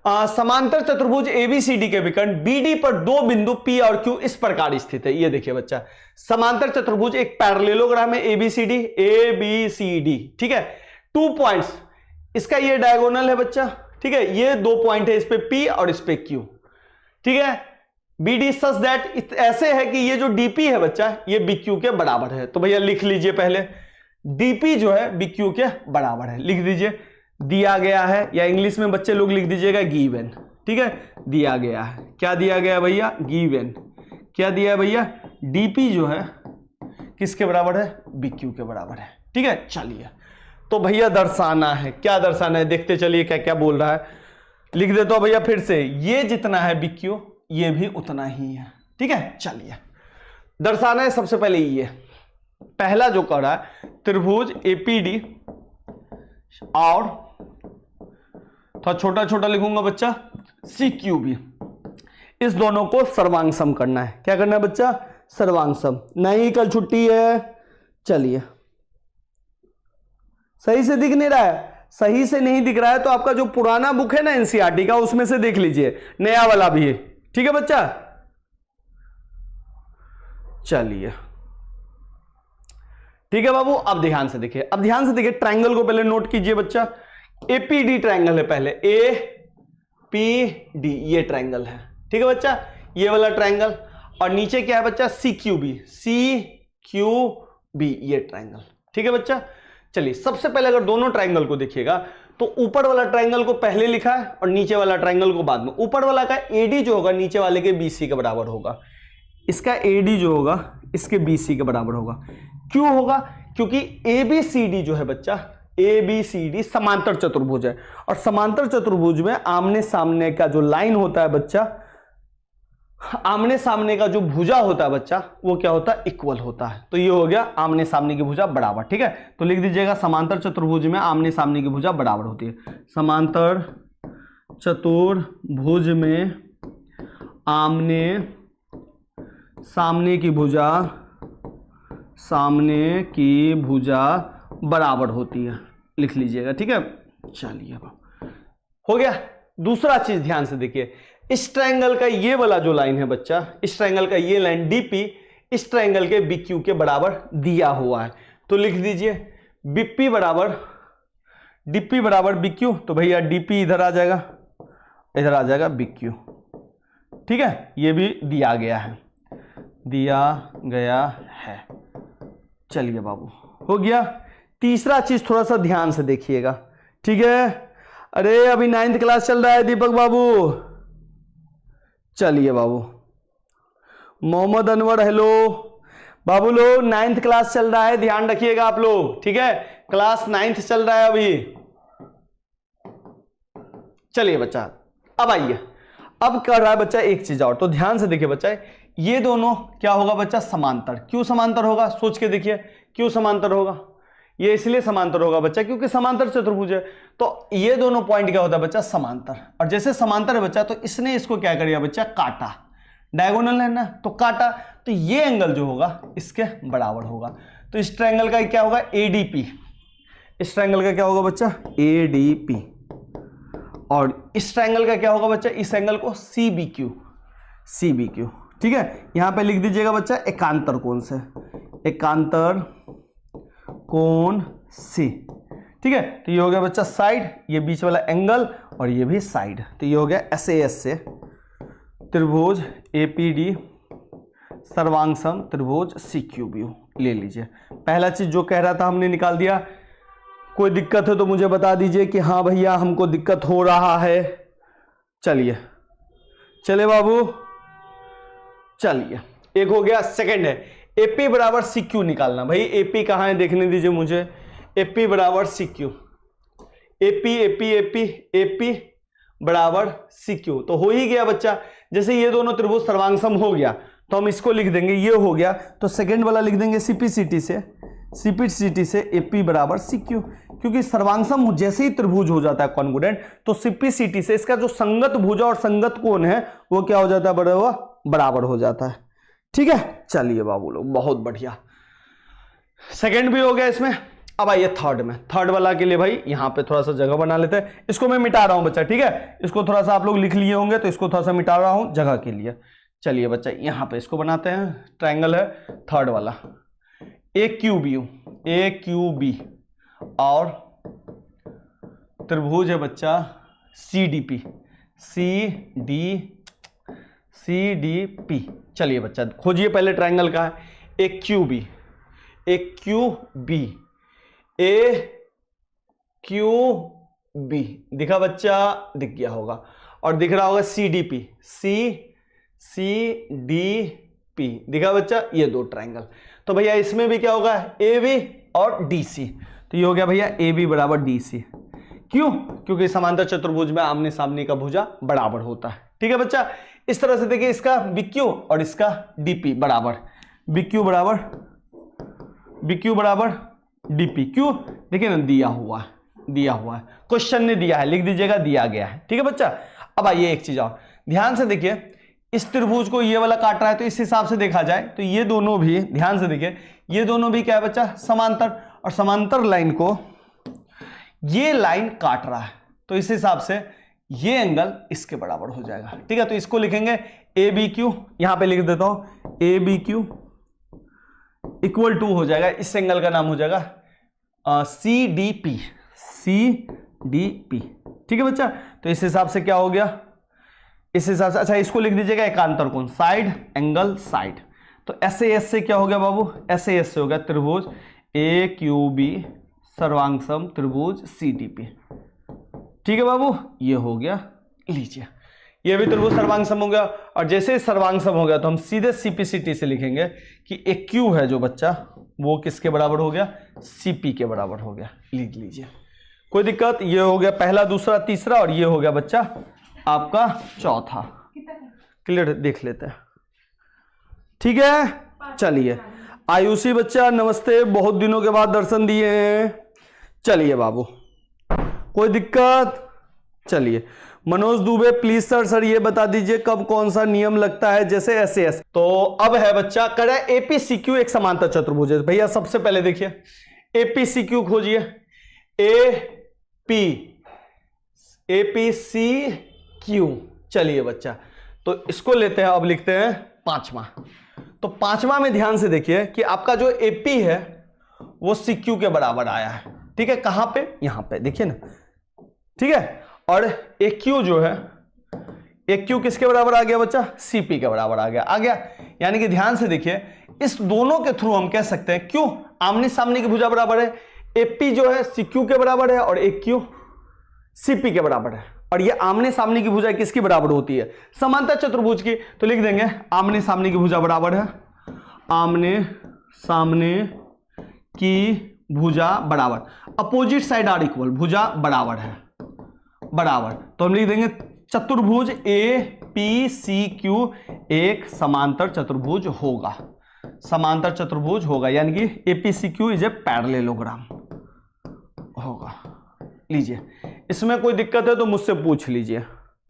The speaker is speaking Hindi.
समांतर चतुर्भुज एबीसीडी के विकर्ण बीडी पर दो बिंदु पी और क्यू इस प्रकार स्थित है। ये देखिए बच्चा, समांतर चतुर्भुज एक पैरेललोग्राम है एबीसीडी, ठीक है, 2 पॉइंट्स, इसका ये डायगोनल है बच्चा, ठीक है, ये 2 पॉइंट है, इस पे पी और इस पे क्यू, ठीक है। बीडी सच दैट, ऐसे है कि ये जो डीपी है बच्चा ये बीक्यू के बराबर है। तो भैया लिख लीजिए, पहले डीपी जो है बीक्यू के बराबर है, लिख दीजिए, दिया गया है, या इंग्लिश में बच्चे लोग लिख दीजिएगा गिवन, ठीक है, दिया गया है। क्या दिया गया भैया? गिवन। क्या दिया है भैया? डीपी जो है किसके बराबर है? बीक्यू के बराबर है, ठीक है। चलिए, तो भैया दर्शाना है, क्या दर्शाना है देखते चलिए क्या क्या बोल रहा है, लिख देता हूं भैया फिर से, ये जितना है बीक्यू ये भी उतना ही है, ठीक है। चलिए दर्शाना है, सबसे पहले ये पहला जो कर रहा है त्रिभुज एपीडी, और थोड़ा छोटा छोटा लिखूंगा बच्चा सीक्यूबी, इस दोनों को सर्वांग करना है। क्या करना है बच्चा? सर्वांग। नहीं कल छुट्टी है। चलिए, सही से दिख नहीं रहा है? सही से नहीं दिख रहा है तो आपका जो पुराना बुक है ना एनसीईआरटी का, उसमें से देख लीजिए, नया वाला भी है, ठीक है बच्चा। चलिए ठीक है बाबू, अब ध्यान से देखिए, अब ध्यान से देखिए, ट्रायंगल को पहले नोट कीजिए बच्चा, एपीडी ट्रायंगल है, पहले ए पी डी, ये ट्रायंगल है, ठीक है बच्चा, ये वाला ट्रायंगल, और नीचे क्या है बच्चा? सी क्यू बी, ये ट्रायंगल, ठीक है बच्चा। चलिए सबसे पहले अगर दोनों ट्रायंगल को देखिएगा तो ऊपर वाला ट्रायंगल को पहले लिखा है और नीचे वाला ट्रायंगल को बाद में। ऊपर वाला का एडी जो होगा नीचे वाले के बीसी के बराबर होगा, इसका एडी जो होगा इसके बीसी के बराबर होगा। क्यों होगा? क्योंकि एबीसीडी जो है बच्चा, एबीसीडी समांतर चतुर्भुज है, और समांतर चतुर्भुज में आमने सामने का जो लाइन होता है बच्चा, आमने सामने का जो भुजा होता है बच्चा, वो क्या होता है? इक्वल होता है। तो ये हो गया आमने सामने की भुजा बराबर, ठीक है। तो लिख दीजिएगा समांतर चतुर्भुज में आमने सामने की भुजा बराबर होती है। समांतर चतुर्भुज में आमने सामने की भुजा बराबर होती है, लिख लीजिएगा, ठीक है। चलिए हो गया। दूसरा चीज ध्यान से देखिए, इस ट्रायंगल का ये वाला जो लाइन है बच्चा, इस ट्रायंगल का ये लाइन डीपी इस ट्रायंगल के बीक्यू के बराबर दिया हुआ है। तो लिख दीजिए बीपी बराबर डीपी बराबर बीक्यू, तो भैया डीपी इधर आ जाएगा, इधर आ जाएगा बीक्यू, ठीक है। ये भी दिया गया है, चलिए बाबू हो गया। तीसरा चीज थोड़ा सा ध्यान से देखिएगा, ठीक है। अरे अभी 9th क्लास चल रहा है दीपक बाबू। चलिए बाबू, मोहम्मद अनवर हेलो बाबू, लोग 9th क्लास चल रहा है, ध्यान रखिएगा आप लोग, ठीक है। क्लास 9th चल रहा है अभी। चलिए बच्चा, अब आइए, अब कर रहा है बच्चा एक चीज और, तो ध्यान से देखिए बच्चा, ये दोनों क्या होगा बच्चा? समांतर। क्यों समांतर होगा? सोच के देखिए, क्यों समांतर होगा? ये इसलिए समांतर होगा बच्चा क्योंकि समांतर चतुर्भुज है, तो ये दोनों पॉइंट क्या होता है बच्चा? समांतर। और जैसे समांतर है बच्चा, तो इसने इसको क्या कर दिया बच्चा? काटा, डायगोनल है ना, तो काटा, तो ये एंगल जो होगा इसके बराबर होगा। तो इस ट्रायंगल का क्या होगा? एडीपी। इस ट्रायंगल का क्या होगा बच्चा? एडीपी। और इस ट्रायंगल का क्या होगा बच्चा? इस एंगल को सीबीक्यू, ठीक है। यहां पे लिख दीजिएगा बच्चा एकांतर कोण से, एकांतर कोण से, ठीक है। तो ये हो गया बच्चा साइड, ये बीच वाला एंगल, और ये भी साइड, तो ये हो गया एसएएस से त्रिभुज एपीडी सर्वांगसम त्रिभुज सीक्यूबी, ले लीजिए। पहला चीज जो कह रहा था हमने निकाल दिया। कोई दिक्कत है तो मुझे बता दीजिए कि हाँ भैया हमको दिक्कत हो रहा है। चलिए चले बाबू, चलिए एक हो गया। सेकंड है एपी बराबर सीक्यू निकालना। भाई एपी कहाँ है देखने दीजिए मुझे। एपी बराबर सीक्यू, एपी बराबर सीक्यू, तो हो ही गया बच्चा। जैसे ये दोनों त्रिभुज सर्वांगसम हो गया तो हम इसको लिख देंगे, ये हो गया, तो सेकंड वाला लिख देंगे सीपीसीटी से एपी बराबर सीक्यू, क्योंकि सर्वांगसम जैसे ही त्रिभुज हो जाता है कॉन्ग्रुएंट, तो सीपीसीटी से इसका जो संगत भुजा और संगत कोण है वो क्या हो जाता है? बराबर हो जाता है, ठीक है। चलिए बाबू लोग, बहुत बढ़िया, सेकंड भी हो गया इसमें। अब आइए थर्ड में, थर्ड वाला के लिए भाई यहाँ पे थोड़ा सा जगह बना लेते हैं। इसको मैं मिटा रहा हूं बच्चा, ठीक है, इसको थोड़ा सा आप लोग लिख लिए होंगे तो इसको थोड़ा सा मिटा रहा हूं जगह के लिए। चलिए बच्चा यहाँ पे इसको बनाते हैं, ट्रायंगल है थर्ड वाला, ए क्यू बी और त्रिभुज है बच्चा सी डी पी। चलिए बच्चा खोजिए पहले ट्रायंगल का है, ए क्यू बी दिखा बच्चा, दिख गया होगा, और दिख रहा होगा सी डी पी दिखा बच्चा, ये दो ट्रायंगल। तो भैया इसमें भी क्या होगा, ए बी और डी सी, तो ये हो गया भैया ए बी बराबर डी सी। क्यों? क्योंकि समांतर चतुर्भुज में आमने सामने का भुजा बराबर होता है। ठीक है बच्चा, इस तरह से देखिए, इसका BQ और इसका DP बराबर, BQ बराबर DP। क्यों? देखिए ना, दिया हुआ है, क्वेश्चन ने दिया है, लिख दीजिएगा दिया गया है। ठीक है बच्चा, अब आइए एक चीज और ध्यान से देखिए, इस त्रिभुज को ये वाला काट रहा है, तो इस हिसाब से देखा जाए तो ये दोनों भी, ध्यान से देखिए, ये दोनों भी क्या है बच्चा, समांतर, और समांतर लाइन को ये लाइन काट रहा है, तो इस हिसाब से ये एंगल इसके बराबर हो जाएगा। ठीक है, तो इसको लिखेंगे ए बी क्यू, यहां पे लिख देता हूं A B Q equal to हो जाएगा, इस एंगल का नाम हो जाएगा सी डी पी। ठीक है बच्चा, तो इस हिसाब से क्या हो गया, इस हिसाब से, अच्छा इसको लिख दीजिएगा एकांतर कोण, साइड एंगल साइड। तो एस से क्या हो गया बाबू, एस से हो गया त्रिभुज ए क्यू बी सर्वांगसम त्रिभुज सी डी पी। ठीक है बाबू, ये हो गया, लीजिए ये भी त्रिभुज सर्वांगसम हो गया। और जैसे सर्वांगसम हो गया तो हम सीधे CPCT से लिखेंगे कि एक क्यू है जो बच्चा, वो किसके बराबर हो गया, CP के बराबर हो गया। लिख लीजिए, कोई दिक्कत, ये हो गया पहला, दूसरा, तीसरा, और ये हो गया बच्चा आपका चौथा। क्लियर, देख लेते हैं। ठीक है, चलिए आयुषी बच्चा नमस्ते, बहुत दिनों के बाद दर्शन दिए हैं। चलिए बाबू, कोई दिक्कत, चलिए मनोज दुबे प्लीज सर ये बता दीजिए कब कौन सा नियम लगता है, जैसे SAS। तो अब है बच्चा, करे APCQ एक समांतर चतुर्भुज है। भैया सबसे पहले देखिए APCQ खोजिए, APCQ। चलिए बच्चा, तो इसको लेते हैं, अब लिखते हैं पांचवा। तो पांचवा में ध्यान से देखिए कि आपका जो AP है वो CQ के बराबर आया है। ठीक है, कहां पे, यहां पे देखिए ना। ठीक है, और AQ जो है, AQ किसके बराबर आ गया बच्चा, CP के बराबर आ गया। यानी कि ध्यान से देखिए, इस दोनों के थ्रू हम कह सकते हैं, क्यों, आमने सामने की भुजा बराबर है, AP जो है CQ के बराबर है और AQ CP के बराबर है, और ये आमने सामने की भुजा किसकी बराबर होती है, समांतर चतुर्भुज की। तो लिख देंगे आमने सामने की भुजा बराबर है, आमने सामने की भुजा बराबर, अपोजिट साइड आर इक्वल, भुजा बराबर है, बराबर। तो हम लिख देंगे चतुर्भुज APCQ एक समांतर चतुर्भुज होगा, समांतर चतुर्भुज होगा, यानी कि APCQ इज ए पैरेललोग्राम होगा। लीजिए, इसमें कोई दिक्कत है तो मुझसे पूछ लीजिए।